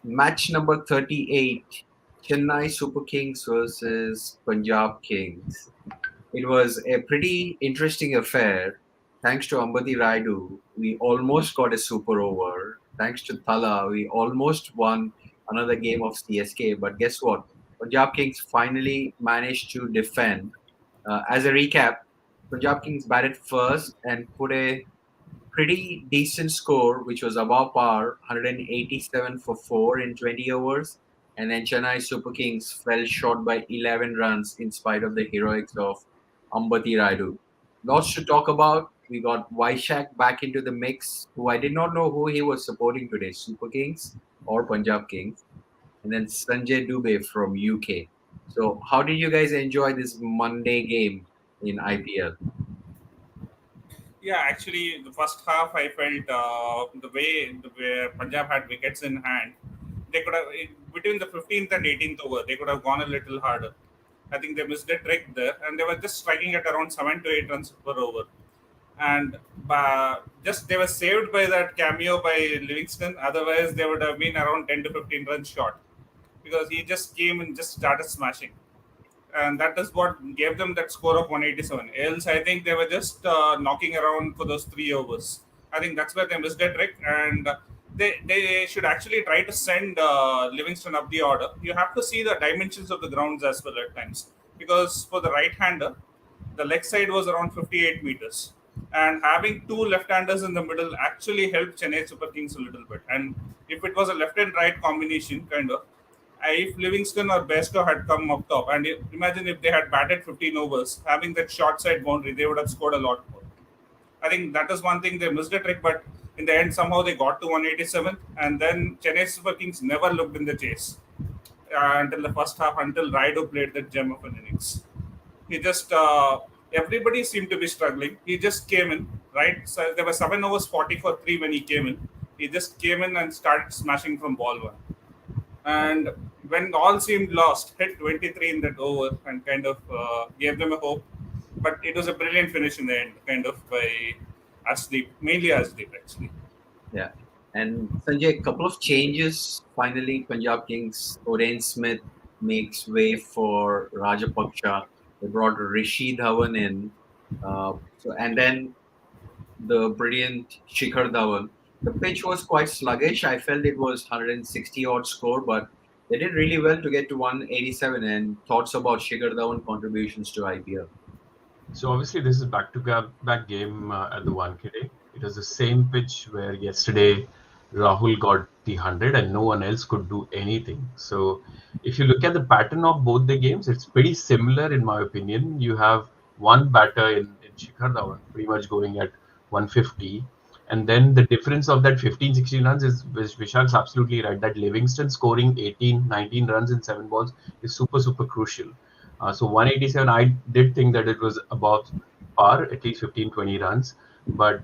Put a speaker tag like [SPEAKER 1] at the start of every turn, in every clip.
[SPEAKER 1] Match number 38, Chennai Super Kings versus Punjab Kings. It was a pretty interesting affair. Thanks to Ambati Rayudu, we almost got a super over. Thanks to Thala, we almost won another game of CSK. But guess what? Punjab Kings finally managed to defend. As a recap, Punjab Kings batted first and put a pretty decent score, which was above par, 187 for 4 in 20 overs. And then Chennai Super Kings fell short by 11 runs in spite of the heroics of Ambati Rayudu. Lots to talk about. We got Vaishak back into the mix, who I did not know who he was supporting today, Super Kings or Punjab Kings. And then Sanjay Dubey from UK. So, how did you guys enjoy this Monday game in IPL?
[SPEAKER 2] Yeah, actually, the first half I felt the way Punjab had wickets in hand, they could have between the 15th and 18th over they could have gone a little harder. I think they missed a trick there, and they were just striking at around 7 to 8 runs per over. And just they were saved by that cameo by Livingstone. Otherwise, they would have been around 10 to 15 runs short because he just came and just started smashing, and that is what gave them that score of 187. Else, I think they were just knocking around for those 3 overs. I think that's where they missed their trick, and they should actually try to send Livingston up the order. You have to see the dimensions of the grounds as well at times, because for the right-hander, the leg side was around 58 meters, and having two left-handers in the middle actually helped Chennai Super Kings a little bit. And if it was a left and right combination, kind of, if Livingston or Besto had come up top, and imagine if they had batted 15 overs, having that short side boundary, they would have scored a lot more. I think that is one thing they missed a trick, but in the end, somehow they got to 187, and then Chennai Super Kings never looked in the chase until the first half, until Raido played that gem of an innings. He just everybody seemed to be struggling. He just came in, right? So there were 7 overs, 40 for 3 when he came in. He just came in and started smashing from ball one. And when all seemed lost, hit 23 in that over and kind of gave them a hope. But it was a brilliant finish in the end, kind of by Ashdeep, mainly Ashdeep actually.
[SPEAKER 1] Yeah. And Sanjay, a couple of changes. Finally, Punjab Kings, Oren Smith makes way for Rajapaksa. They brought Rishi Dhawan in. And then the brilliant Shikhar Dhawan. The pitch was quite sluggish. I felt it was 160 odd score, but they did really well to get to 187. And thoughts about Shikhar Dhawan contributions to IPL?
[SPEAKER 3] So obviously this is back game at the Wankhede. It was the same pitch where yesterday Rahul got the 100 and no one else could do anything. So if you look at the pattern of both the games, it's pretty similar in my opinion. You have one batter in Shikhar Dhawan pretty much going at 150. And then the difference of that 15, 16 runs is Vishak's absolutely right. That Livingston scoring 18, 19 runs in 7 balls is super, super crucial. So 187, I did think that it was above par, at least 15, 20 runs. But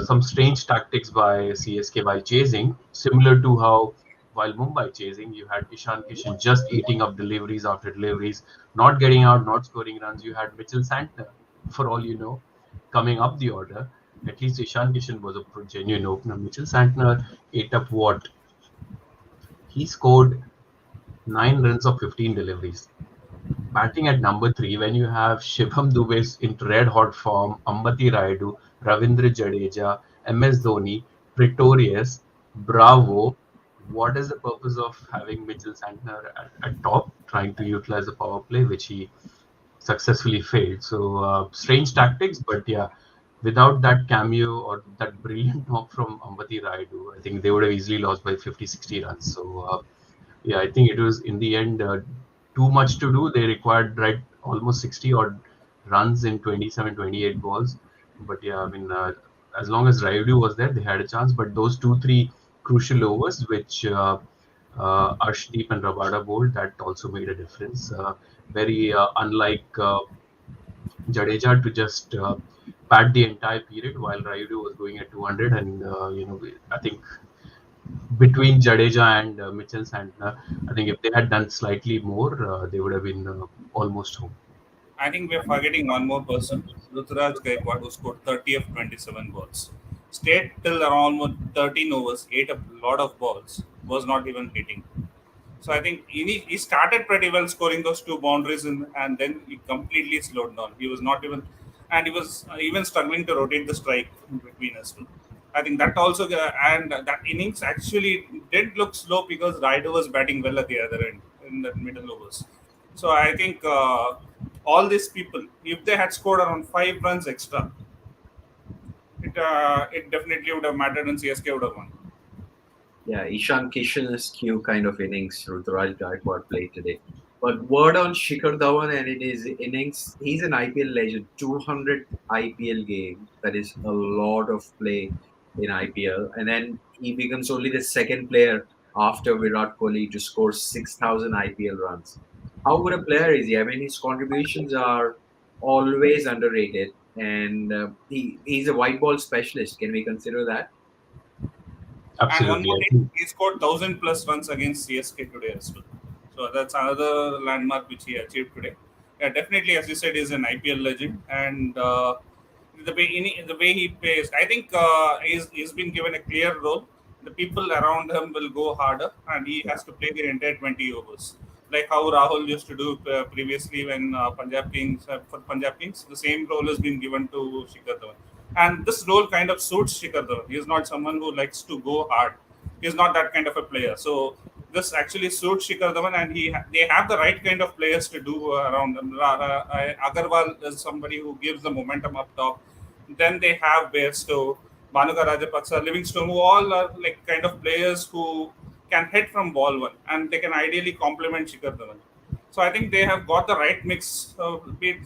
[SPEAKER 3] some strange tactics by CSK by chasing, similar to how while Mumbai chasing, you had Ishan Kishan just eating up deliveries after deliveries, not getting out, not scoring runs. You had Mitchell Santner, for all you know, coming up the order. At least Ishan Kishan was a genuine opener. Mitchell Santner ate up what? He scored 9 runs of 15 deliveries. Batting at number 3, when you have Shivam Dubey in red hot form, Ambati Rayudu, Ravindra Jadeja, MS Dhoni, Pretorius, Bravo, what is the purpose of having Mitchell Santner at top, trying to utilize the power play, which he successfully failed? So strange tactics, but yeah, without that cameo or that brilliant knock from Ambati Rayudu, I think they would have easily lost by 50, 60 runs. So yeah, I think it was in the end too much to do. They required almost 60 odd runs in 27, 28 balls. But yeah, I mean, as long as Rayudu was there, they had a chance. But those 2-3 crucial overs, which Arshdeep and Rabada bowled, that also made a difference. Very unlike Jadeja to just pat the entire period while Rayudu was going at 200. And, I think between Jadeja and Mitchell Santner, I think if they had done slightly more, they would have been almost home.
[SPEAKER 2] I think we're forgetting one more person, Ruturaj Gaikwad, who scored 30 of 27 balls. stayed till around almost 13 overs, ate a lot of balls, was not even hitting. So I think he started pretty well scoring those two boundaries and then he completely slowed down. He was not even, and he was even struggling to rotate the strike in between as well. I think that also, and that innings actually did look slow because Ryder was batting well at the other end in the middle overs. So I think all these people, if they had scored around 5 runs extra, it definitely would have mattered and CSK would have won.
[SPEAKER 1] Yeah, Ishan Kishan's Q kind of innings Ruturaj Gaikwad played today. But word on Shikhar Dhawan and in his innings, he's an IPL legend. 200 IPL games. That is a lot of play in IPL. And then he becomes only the second player after Virat Kohli to score 6,000 IPL runs. How good a player is he? I mean, his contributions are always underrated. And he's a white ball specialist. Can we consider that?
[SPEAKER 2] And one
[SPEAKER 3] Absolutely.
[SPEAKER 2] more
[SPEAKER 3] I
[SPEAKER 2] thing,
[SPEAKER 3] think
[SPEAKER 2] he scored 1,000 plus runs against CSK today as well. So that's another landmark which he achieved today. Yeah, definitely, as you said, is an IPL legend, and the way he plays, I think he's been given a clear role. The people around him will go harder, and he has to play the entire 20 overs, like how Rahul used to do previously when Punjab Kings for Punjab Kings. The same role has been given to Shikhar Dhawan, and this role kind of suits Shikhar Dhawan. He is not someone who likes to go hard. He's not that kind of a player. So this actually suits Shikhar Dhawan, and they have the right kind of players to do around them. Agarwal is somebody who gives the momentum up top. Then they have Bairstow, Bhanuka Rajapaksa, Livingstone, who all are like kind of players who can hit from ball one, and they can ideally complement Shikhar Dhawan. So I think they have got the right mix.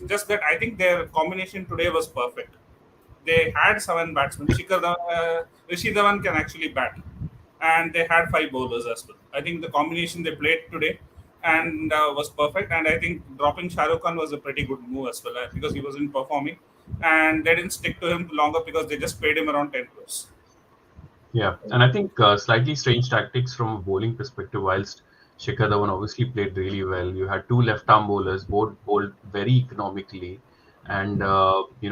[SPEAKER 2] Just that I think their combination today was perfect. They had 7 batsmen. Rishi Dhawan can actually bat, and they had 5 bowlers as well. I think the combination they played today and was perfect. And I think dropping Shah Rukh Khan was a pretty good move as well because he wasn't performing, and they didn't stick to him longer because they just paid him around 10 crores.
[SPEAKER 3] Yeah, and I think slightly strange tactics from a bowling perspective. Whilst Shikhar Dhawan obviously played really well, you had two left-arm bowlers, both bowled very economically, and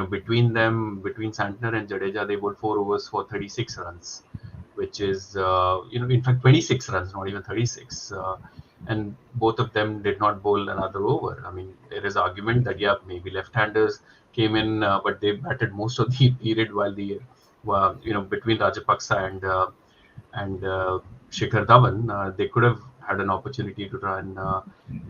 [SPEAKER 3] between them, between Santner and Jadeja, they bowled 4 overs for 36 runs, which is in fact 26 runs, not even 36. And both of them did not bowl another over. I mean, there is argument that yeah, maybe left-handers came in, but they batted most of the period while the between Rajapaksa and Shikhar Dhawan, they could have had an opportunity to try and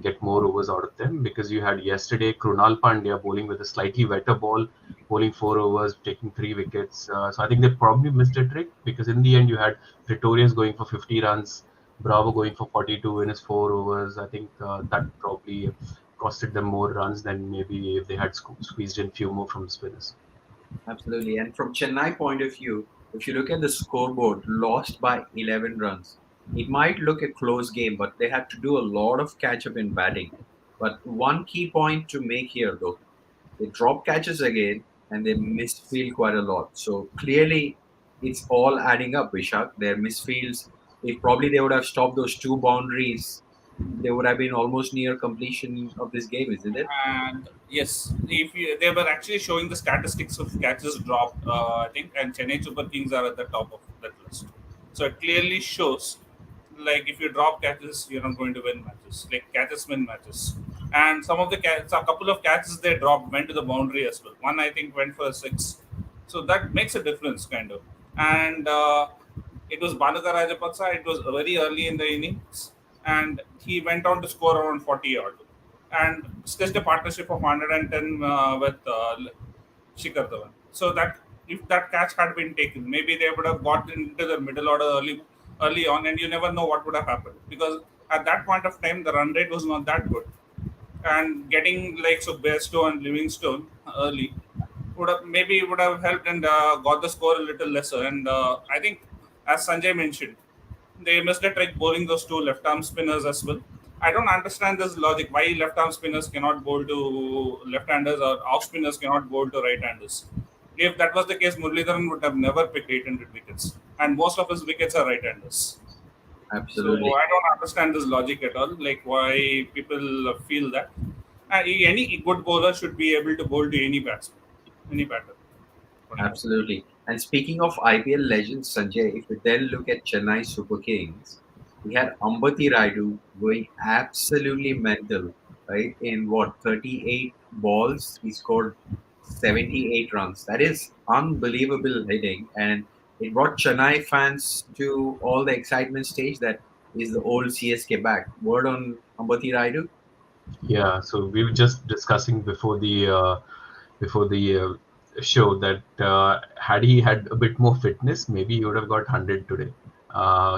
[SPEAKER 3] get more overs out of them because you had yesterday Krunal Pandya bowling with a slightly wetter ball, bowling 4 overs, taking 3 wickets. So I think they probably missed a trick because in the end you had Pretorius going for 50 runs, Bravo going for 42 in his 4 overs. I think that probably costed them more runs than maybe if they had squeezed in few more from the spinners.
[SPEAKER 1] Absolutely. And from Chennai point of view, if you look at the scoreboard, lost by 11 runs. It might look a close game, but they had to do a lot of catch up in batting. But one key point to make here, though, they drop catches again and they misfield quite a lot. So clearly, it's all adding up, Vishak. Their misfields, if probably they would have stopped those two boundaries, they would have been almost near completion of this game, isn't it?
[SPEAKER 2] And yes, they were actually showing the statistics of catches dropped, I think, and Chennai Super Kings are at the top of that list. So it clearly shows, like if you drop catches, you're not going to win matches. Like catches win matches, and some of the a couple of catches they dropped went to the boundary as well. One I think went for a 6, so that makes a difference kind of. And it was Bhanuka Rajapaksa. It was very early in the innings, and he went on to score around 40 odd and just a partnership of 110 with Shikhar Dhawan. So that if that catch had been taken, maybe they would have got into the middle order early on, and you never know what would have happened because at that point of time the run rate was not that good, and getting like so Bairstow and Livingstone early would have helped and got the score a little lesser. And I think, as Sanjay mentioned, they missed a trick bowling those two left arm spinners as well. I don't understand this logic why left arm spinners cannot bowl to left handers or off spinners cannot bowl to right handers. If that was the case, Muralidharan would have never picked 800 wickets, and most of his wickets are right handers. So
[SPEAKER 1] Absolutely.
[SPEAKER 2] I don't understand this logic at all. Like why people feel that any good bowler should be able to bowl to any batsman, any batter.
[SPEAKER 1] Absolutely. And speaking of IPL legends, Sanjay, if you then look at Chennai Super Kings, we had Ambati Rayudu going absolutely mental, right? In what, 38 balls, he scored 78 runs. That is unbelievable hitting, and it brought Chennai fans to all the excitement stage that is the old CSK back. Word on Ambati Rayudu?
[SPEAKER 3] Yeah, so we were just discussing before the show that had he had a bit more fitness, maybe he would have got 100 today.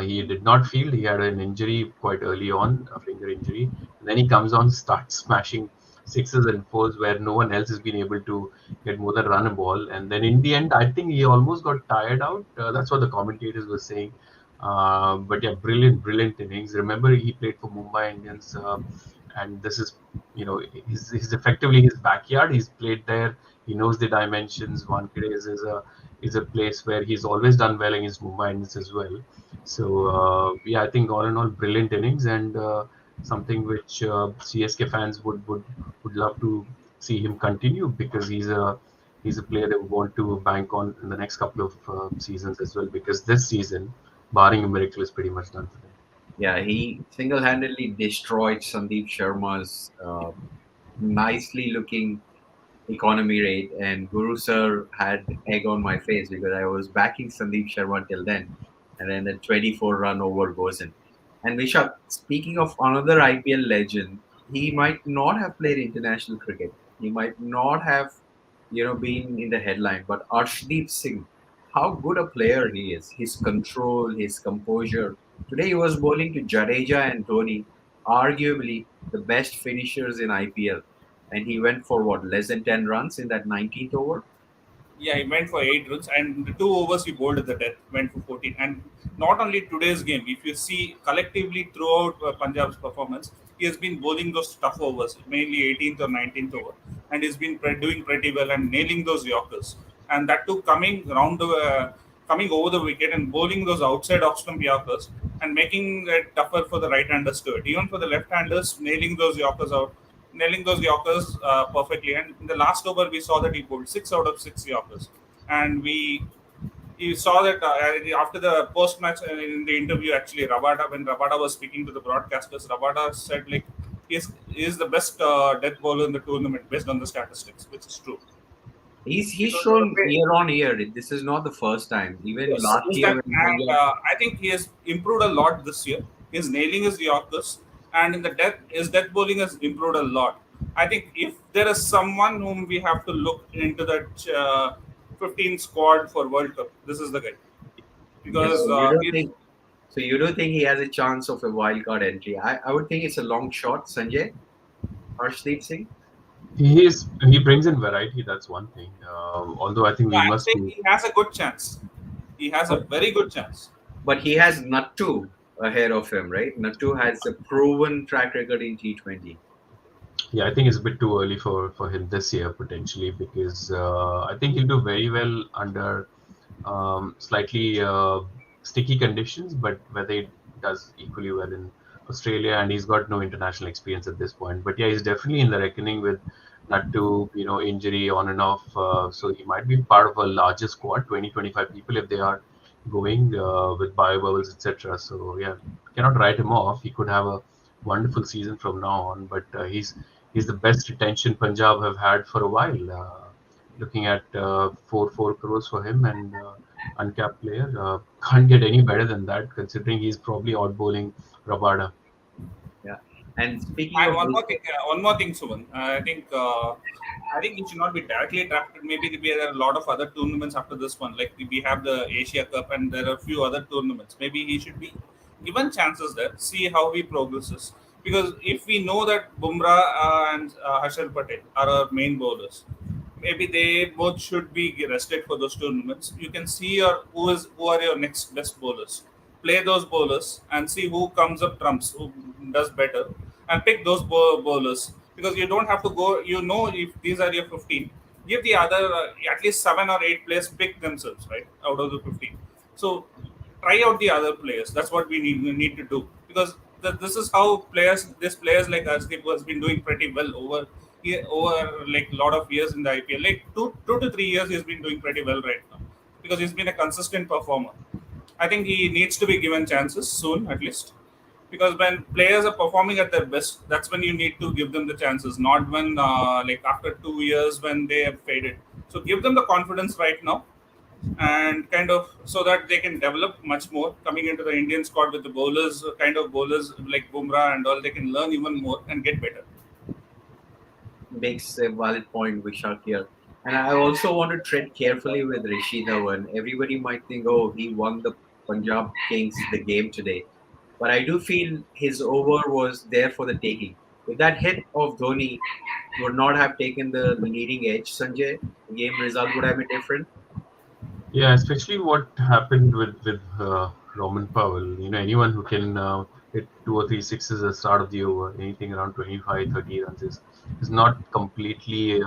[SPEAKER 3] He did not feel he had an injury quite early on, a finger injury. And then he comes on, starts smashing sixes and fours where no one else has been able to get more than run a ball. And then in the end, I think he almost got tired out. That's what the commentators were saying. But yeah, brilliant, brilliant innings. Remember, he played for Mumbai Indians, and this is, he's effectively his backyard. He's played there. He knows the dimensions. Wankhede is a place where he's always done well against Mumbai Indians as well. So yeah, I think all in all, brilliant innings and something which CSK fans would love to see him continue because he's a player they want to bank on in the next couple of seasons as well. Because this season, barring a miracle, is pretty much done for them.
[SPEAKER 1] Yeah, he single-handedly destroyed Sandeep Sharma's nicely looking economy rate, and Guru Sir had egg on my face because I was backing Sandeep Sharma till then, and then the 24 run over goes in. And Vishak, speaking of another IPL legend, he might not have played international cricket. He might not have, been in the headline, but Arshdeep Singh, how good a player he is. His control, his composure. Today he was bowling to Jadeja and Dhoni, arguably the best finishers in IPL, and he went for what, less than 10 runs in that 19th over.
[SPEAKER 2] Yeah, he went for 8 runs, and the 2 overs he bowled at the death went for 14. And not only today's game, if you see collectively throughout Punjab's performance, he has been bowling those tough overs, mainly 18th or 19th over, and he's been doing pretty well and nailing those Yorkers. And that too coming over the wicket and bowling those outside off stump Yorkers and making it tougher for the right-handers to it. Even for the left-handers, nailing those Yorkers perfectly. And in the last over, we saw that he bowled 6 out of 6 Yorkers, and we you saw that after the post match in the interview, actually, when Rabada was speaking to the broadcasters, Rabada said like he is the best death bowler in the tournament based on the statistics, which is true.
[SPEAKER 1] He's
[SPEAKER 2] Because of the
[SPEAKER 1] shown
[SPEAKER 2] way,
[SPEAKER 1] year on year. This is not the first time. Even
[SPEAKER 2] yes,
[SPEAKER 1] last
[SPEAKER 2] he's
[SPEAKER 1] year
[SPEAKER 2] done,
[SPEAKER 1] when
[SPEAKER 2] and
[SPEAKER 1] Punjab.
[SPEAKER 2] I think he has improved a lot this year. He's nailing his Yorkers, and in the his death bowling has improved a lot. I think if there is someone whom we have to look into that 15 squad for World Cup, this is the guy
[SPEAKER 1] Yeah,
[SPEAKER 2] because
[SPEAKER 1] so you don't
[SPEAKER 2] he's
[SPEAKER 1] think he has a chance of a wild card entry? I would think it's a long shot, Sanjay. Harshdeep Singh.
[SPEAKER 3] He brings in variety. That's one thing. Although I think
[SPEAKER 2] yeah,
[SPEAKER 3] we
[SPEAKER 2] I'm
[SPEAKER 3] must
[SPEAKER 2] saying
[SPEAKER 3] be.
[SPEAKER 2] he has a good chance. He has a
[SPEAKER 1] But
[SPEAKER 2] very good chance.
[SPEAKER 1] but he has Nattu ahead of him, right? Nattu has a proven track record in T20.
[SPEAKER 3] Yeah, I think it's a bit too early for him this year potentially because I think he'll do very well under slightly sticky conditions, but whether he does equally well in Australia, and he's got no international experience at this point. But yeah, he's definitely in the reckoning with Nattu, injury on and off. So he might be part of a larger squad, 20-25 people if they are going with bio bubbles, etc. So yeah, cannot write him off. He could have a wonderful season from now on, but he's the best retention Punjab have had for a while. Looking at 4 crores for him and uncapped player. Can't get any better than that, considering he's probably out bowling Rabada.
[SPEAKER 1] Yeah. And speaking
[SPEAKER 2] And
[SPEAKER 1] of which,
[SPEAKER 2] one more thing, Suman. I think he should not be directly drafted. Maybe there are a lot of other tournaments after this one. Like we have the Asia Cup, and there are a few other tournaments. Maybe he should be given chances there. See how he progresses. Because if we know that Bumrah and Harshal Patel are our main bowlers, maybe they both should be rested for those tournaments. You can see who are your next best bowlers. Play those bowlers and see who comes up trumps, who does better, and pick those bowlers because you don't have to go. You know, if these are your 15, give the other at least 7 or 8 players pick themselves right out of the 15. So try out the other players. That's what we need to do because this is how these players like Asdeep has been doing pretty well over like a lot of years in the IPL. Like two to 3 years, he's been doing pretty well right now. because he's been a consistent performer. I think he needs to be given chances soon, at least, because when players are performing at their best, that's when you need to give them the chances, not when like after 2 years when they have faded. So give them the confidence right now, and kind of so that they can develop much more coming into the Indian squad with the bowlers, kind of bowlers like Bumrah and all. They can learn even more and get better.
[SPEAKER 1] Makes a valid point, Vishak here. And I also want to tread carefully with Rishi Dhawan. Everybody might think, oh, he won the Punjab Kings the game today. But I do feel his over was there for the taking. If that hit of Dhoni would not have taken the leading edge, Sanjay, the game result would have been different.
[SPEAKER 3] Yeah, especially what happened with Roman Powell. You know, anyone who can hit 2 or 3 sixes at the start of the over, anything around 25, 30 runs is not completely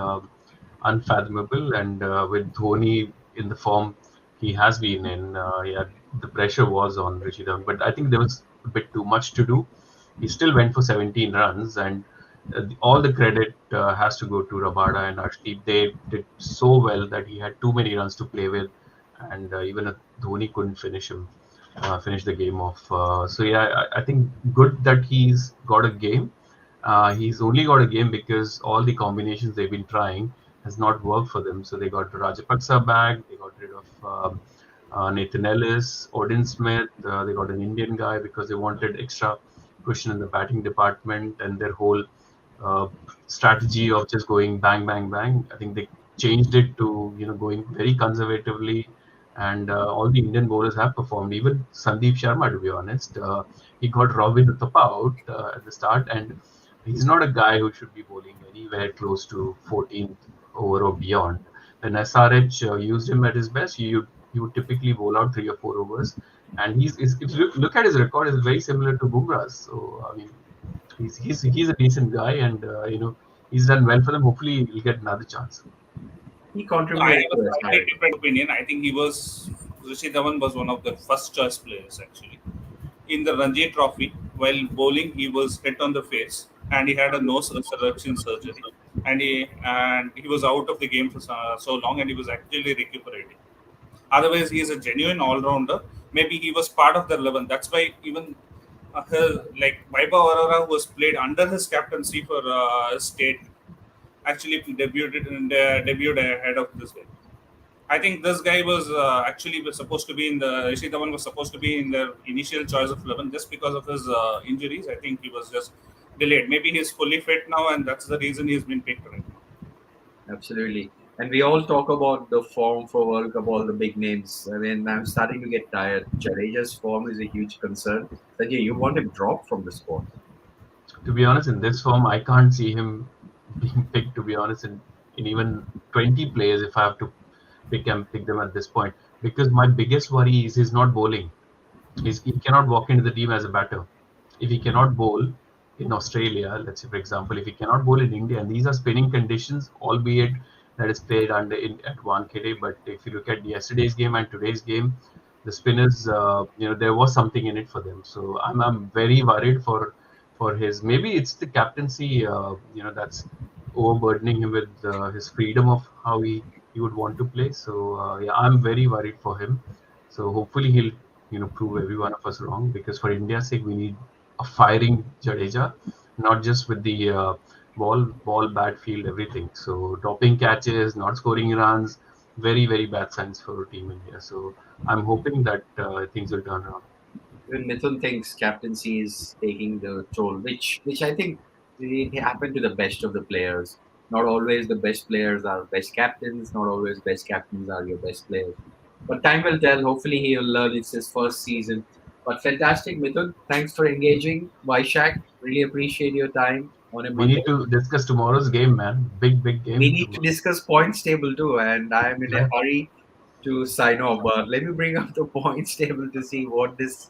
[SPEAKER 3] unfathomable. And with Dhoni in the form he has been in, yeah, the pressure was on Rishi Dhawan. But I think there was a bit too much to do. He still went for 17 runs, and all the credit has to go to Rabada and Arshdeep. They did so well that he had too many runs to play with, and even Dhoni couldn't finish the game off. So yeah, I think good that he's got a game. He's only got a game because all the combinations they've been trying has not worked for them. So they got Rajapaksa back, they got rid of Nathan Ellis, Odin Smith. They got an Indian guy because they wanted extra cushion in the batting department, and their whole uh, strategy of just going bang, bang, bang. I think they changed it to going very conservatively, and all the Indian bowlers have performed. Even Sandeep Sharma, to be honest, he got Robin Uthappa out at the start, and he's not a guy who should be bowling anywhere close to 14th over or beyond. When SRH used him at his best, he would typically bowl out 3 or 4 overs, and if you look at his record, it's very similar to Bumrah's. So I mean, he's a decent guy, and he's done well for them. Hopefully, he'll get another chance.
[SPEAKER 1] He
[SPEAKER 2] I
[SPEAKER 1] contributed
[SPEAKER 2] have a
[SPEAKER 1] to
[SPEAKER 2] slightly
[SPEAKER 1] SRH.
[SPEAKER 2] different opinion. I think he was Rishi Dhawan was one of the first choice players actually in the Ranji Trophy. While bowling, he was hit on the face and he had a nose resurrection surgery, and he was out of the game for so long, and he was actually recuperating. Otherwise, he is a genuine all rounder. Maybe he was part of the 11. That's why even like Vaibhav Arora, who was played under his captaincy for state, actually debuted ahead of this guy. I think this guy was supposed to be in the Rishi Dhawan was supposed to be in the initial choice of 11 just because of his injuries. I think he was just delayed. Maybe he's fully fit now, and that's the reason he's been picked right now.
[SPEAKER 1] Absolutely. And we all talk about the form for World Cup, all the big names. I mean, I'm starting to get tired. Jadeja's form is a huge concern. Sanjay, you want him dropped from the squad.
[SPEAKER 3] To be honest, in this form, I can't see him being picked. To be honest, in even 20 players, if I have to pick them at this point, because my biggest worry is he's not bowling. He cannot walk into the team as a batter. If he cannot bowl in Australia, let's say for example, if he cannot bowl in India, and these are spinning conditions, albeit that is played at Wankhede, but if you look at yesterday's game and today's game, the spinners, there was something in it for them. So I'm very worried for his, maybe it's the captaincy, that's overburdening him with his freedom of how he would want to play. So yeah, I'm very worried for him. So hopefully he'll prove every one of us wrong, because for India's sake we need a firing Jadeja, not just with the ball, bat, field, everything. So dropping catches, not scoring runs, very very bad signs for Team India. So I'm hoping that things will turn around.
[SPEAKER 1] Even Mithun thinks captaincy is taking the toll, which I think it happened to the best of the players. Not always the best players are best captains. Not always best captains are your best players. But time will tell. Hopefully, he will learn. It's his first season. But fantastic, Mithun. Thanks for engaging. Vaishak, really appreciate your time on a
[SPEAKER 3] We
[SPEAKER 1] Monday.
[SPEAKER 3] need to discuss tomorrow's game, man. Big
[SPEAKER 1] We
[SPEAKER 3] game
[SPEAKER 1] need to
[SPEAKER 3] tomorrow.
[SPEAKER 1] discuss points table too, and I am in a
[SPEAKER 3] Yeah.
[SPEAKER 1] hurry to sign off. But let me bring up the points table to see what this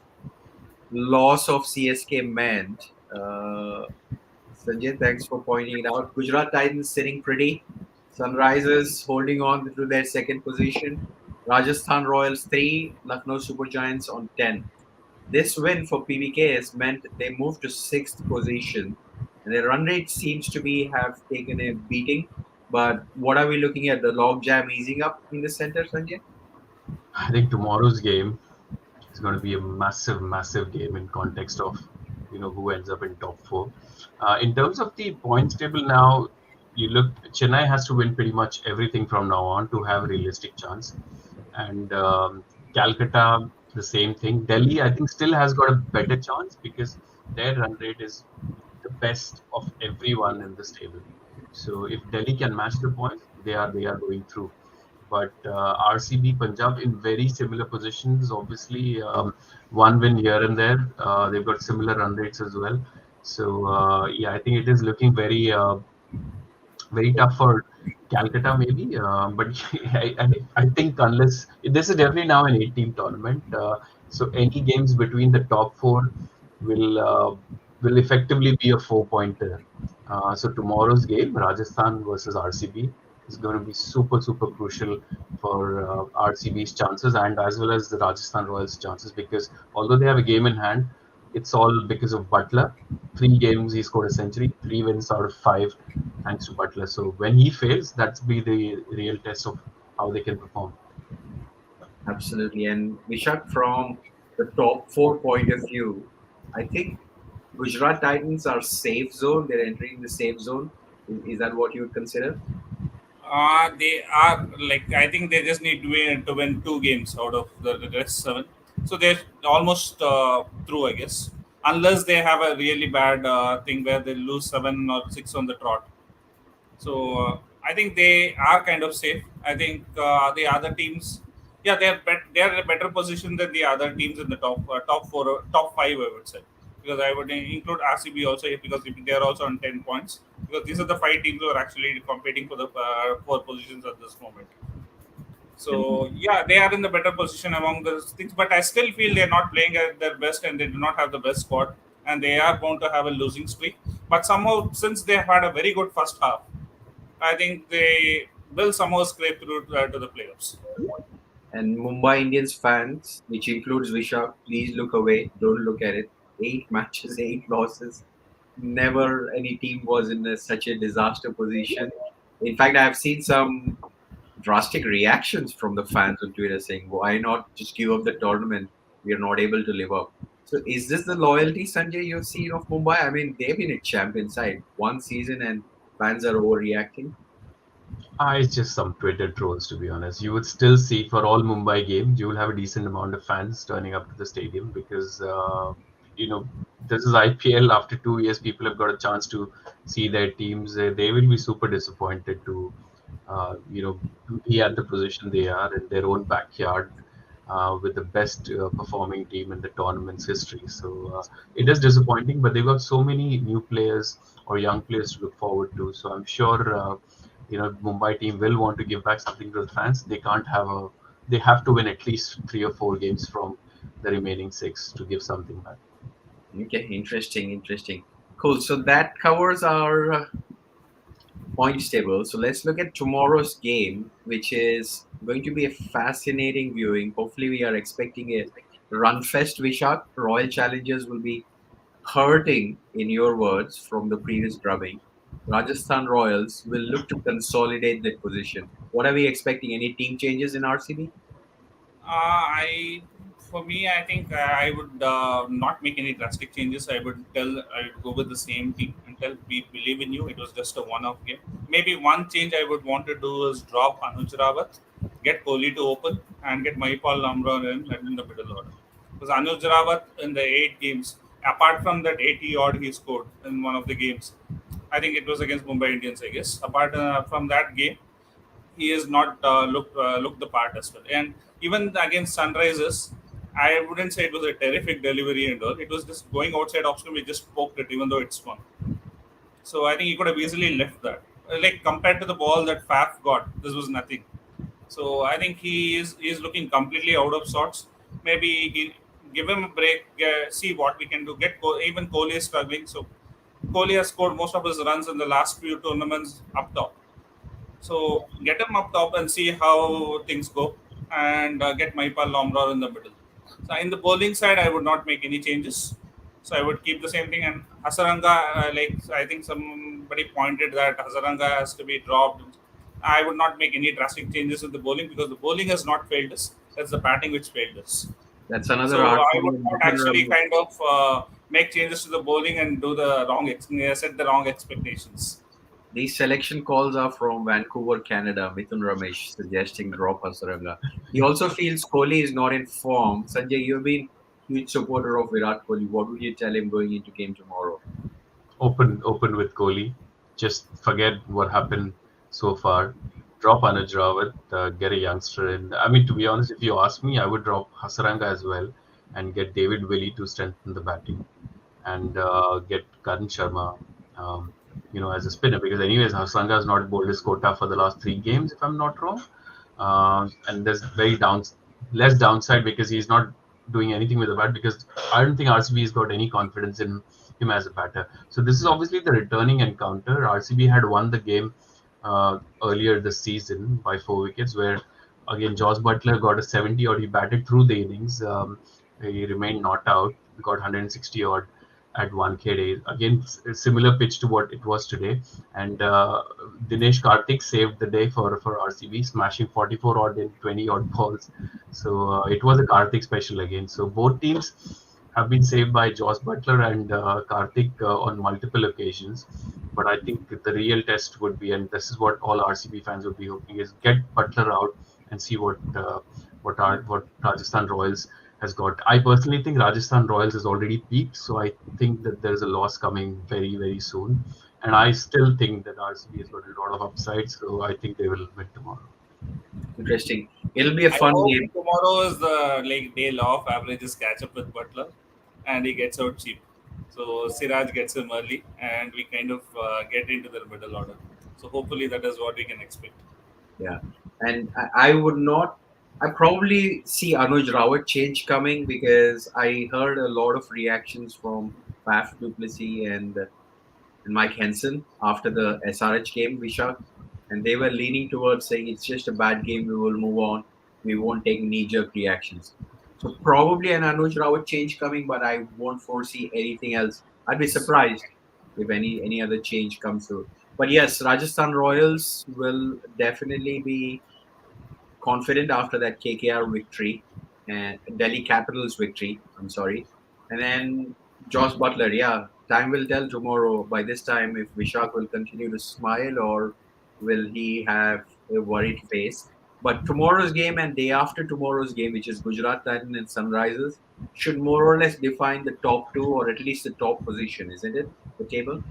[SPEAKER 1] loss of CSK meant. Sanjay, thanks for pointing it out. Gujarat Titans sitting pretty. Sunrisers holding on to their second position. Rajasthan Royals 3, Lucknow Super Giants on 10. This win for PBKS meant they moved to sixth position, and their run rate seems to be have taken a beating. But what are we looking at? The log jam easing up in the center, Sanjay?
[SPEAKER 3] I think tomorrow's game is going to be a massive, massive game in context of who ends up in top four. In terms of the points table now, you look Chennai has to win pretty much everything from now on to have a realistic chance, and Calcutta the same thing. Delhi I think still has got a better chance because their run rate is the best of everyone in this table. So if Delhi can match the points, they are going through. But RCB, Punjab in very similar positions. Obviously, one win here and there. They've got similar run rates as well. So yeah, I think it is looking very tough for Calcutta maybe. But I think unless this is definitely now an 8-team tournament, so any games between the top four will uh, will effectively be a 4-pointer. So tomorrow's game, Rajasthan versus RCB, is going to be super super crucial for RCB's chances and as well as the Rajasthan Royals' chances because although they have a game in hand, it's all because of Butler. 3 games he scored a century, 3 wins out of 5 thanks to Butler. So when he fails, that's be the real test of how they can perform.
[SPEAKER 1] Absolutely. And Vishak, from the top four point of view, I think Gujarat Titans are safe zone. They're entering the safe zone. Is that what you would consider?
[SPEAKER 2] They are like I think they just need to win 2 games out of the rest 7. So they're almost through, I guess, unless they have a really bad thing where they lose 7 or 6 on the trot. So I think they are kind of safe. I think the other teams, yeah, they're in a better position than the other teams in the top 4, top 5, I would say, because I would include RCB also because they are also on 10 points because these are the 5 teams who are actually competing for the 4 positions at this moment. So yeah, they are in the better position among those things, but I still feel they're not playing at their best and they do not have the best squad and they are going to have a losing streak. But somehow, since they have had a very good first half, I think they will somehow scrape through to the playoffs.
[SPEAKER 1] And Mumbai Indians fans, which includes Vishak, please look away. Don't look at it. 8 matches, 8 losses. Never any team was in such a disaster position. In fact, I have seen some drastic reactions from the fans on Twitter saying, "Why not just give up the tournament? We are not able to live up." So, is this the loyalty, Sanjay, you've seen of Mumbai? I mean, they've been a champion side 1 season, and fans are overreacting.
[SPEAKER 3] It's just some Twitter trolls, to be honest. You would still see for all Mumbai games, you will have a decent amount of fans turning up to the stadium because, you know, this is IPL. After 2 years, people have got a chance to see their teams. They will be super disappointed to, be at the position they are in their own backyard with the best performing team in the tournament's history. So it is disappointing, but they've got so many new players or young players to look forward to. So I'm sure. Mumbai team will want to give back something to the fans. They have to win at least 3 or 4 games from the remaining 6 to give something back.
[SPEAKER 1] Okay, interesting, interesting. Cool. So that covers our points table. So let's look at tomorrow's game, which is going to be a fascinating viewing. Hopefully, we are expecting a run fest, Vishak. Royal Challengers will be hurting, in your words, from the previous drubbing. Rajasthan Royals will look to consolidate that position. What are we expecting? Any team changes in RCB?
[SPEAKER 2] I, for me, I think I would not make any drastic changes. I would go with the same team and tell we believe in you. It was just a one-off game. Maybe one change I would want to do is drop Anuj Rawat, get Kohli to open, and get Mahipal Lamron in the middle order. Because Anuj Rawat in the 8 games, apart from that 80 odd he scored in one of the games, I think it was against Mumbai Indians. I guess apart from that game he is not looked the part as well. And even against Sunrisers, I wouldn't say it was a terrific delivery and all. It was just going outside off spin. We just poked it, even though it's swung. So I think he could have easily left that. Like compared to the ball that Faf got, this was nothing. So I think he is looking completely out of sorts. Maybe he give him a break, see what we can do. Even Kohli is struggling. So Kohli has scored most of his runs in the last few tournaments up top. So get him up top and see how things go, and get Maipal Lomror in the middle. So in the bowling side, I would not make any changes. So I would keep the same thing. And Hasaranga, like I think somebody pointed that Hasaranga has to be dropped. I would not make any drastic changes in the bowling because the bowling has not failed us. That's the batting which failed us.
[SPEAKER 1] That's another
[SPEAKER 2] So I
[SPEAKER 1] RCB
[SPEAKER 2] would
[SPEAKER 1] and
[SPEAKER 2] not
[SPEAKER 1] Mithun
[SPEAKER 2] actually
[SPEAKER 1] Ramesh.
[SPEAKER 2] kind of make changes to the bowling and do the set the wrong expectations.
[SPEAKER 1] These selection calls are from Vancouver, Canada. Mithun Ramesh suggesting drop Hasaranga. He also feels Kohli is not in form. Sanjay, you've been huge supporter of Virat Kohli. What would you tell him going into game tomorrow?
[SPEAKER 3] Open with Kohli. Just forget what happened so far. Drop Anuj Rawat, get a youngster in. I mean, to be honest, if you ask me, I would drop Hasaranga as well and get David Willey to strengthen the batting and get Karan Sharma, as a spinner because anyways, Hasaranga has not bowled his quota for the last 3 games, if I'm not wrong. And there's less downside because he's not doing anything with the bat because I don't think RCB has got any confidence in him as a batter. So this is obviously the returning encounter. RCB had won the game earlier this season by 4 wickets, where again Josh Butler got a 70 odd. He batted through the innings. He remained not out. Got 160 odd at Wankhede. Again, similar pitch to what it was today. And Dinesh Karthik saved the day for RCB, smashing 44 odd in 20 odd balls. So it was a Karthik special again. So both teams have been saved by Josh Butler and Karthik on multiple occasions. But I think the real test would be, and this is what all RCB fans would be hoping, is get Butler out and see what Rajasthan Royals has got. I personally think Rajasthan Royals has already peaked, so I think that there's a loss coming very, very soon. And I still think that RCB has got a lot of upside, so I think they will win tomorrow.
[SPEAKER 1] Interesting. It'll be a
[SPEAKER 2] I
[SPEAKER 1] fun
[SPEAKER 2] hope
[SPEAKER 1] game.
[SPEAKER 2] tomorrow is the day off. Averages catch up with Butler, and he gets out cheap. So Siraj gets him early, and we kind of get into the middle order. So hopefully that is what we can expect.
[SPEAKER 1] Yeah. And I would not, I probably see Anuj Rawat change coming because I heard a lot of reactions from Faf Duplessis and Mike Henson after the SRH game, Vishak. And they were leaning towards saying it's just a bad game, we will move on, we won't take knee jerk reactions. So probably an Anuj Rawat change coming, but I won't foresee anything else. I'd be surprised if any other change comes through. But yes, Rajasthan Royals will definitely be confident after that KKR victory and Delhi Capitals victory. I'm sorry. And then Josh Butler, yeah, time will tell tomorrow. By this time, if Vishak will continue to smile or will he have a worried face. But tomorrow's game and day after tomorrow's game, which is Gujarat Titans and Sunrisers, should more or less define the top two or at least the top position, isn't it? The table.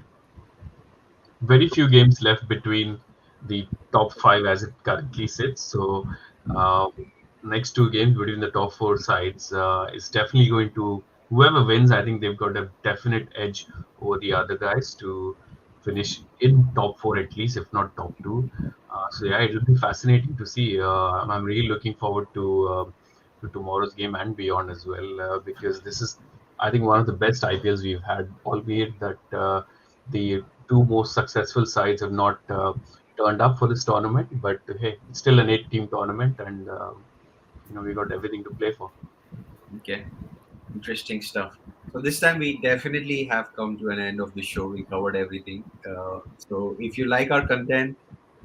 [SPEAKER 3] Very few games left between the top five as it currently sits. So, uh, next 2 games between the top four sides is definitely going to whoever wins. I think they've got a definite edge over the other guys to finish in top four at least, if not top two. So yeah, it'll be fascinating to see. I'm really looking forward to tomorrow's game and beyond as well because this is, I think, one of the best IPLs we've had. Albeit that the two most successful sides have not turned up for this tournament, but hey, it's still an 8-team tournament, and we got everything to play for.
[SPEAKER 1] Okay. Interesting stuff. So this time we definitely have come to an end of the show. We covered everything. So if you like our content,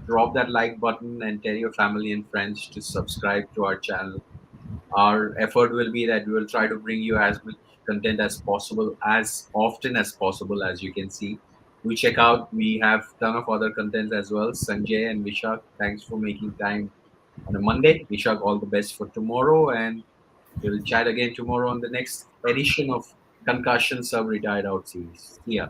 [SPEAKER 1] drop that like button and tell your family and friends to subscribe to our channel. Our effort will be that we will try to bring you as much content as possible, as often as possible, as you can see. Do check out. We have ton of other content as well. Sanjay and Vishak, thanks for making time on a Monday. Vishak, all the best for tomorrow, and we'll chat again tomorrow on the next edition of Concussion Sub Retired Out series. See ya.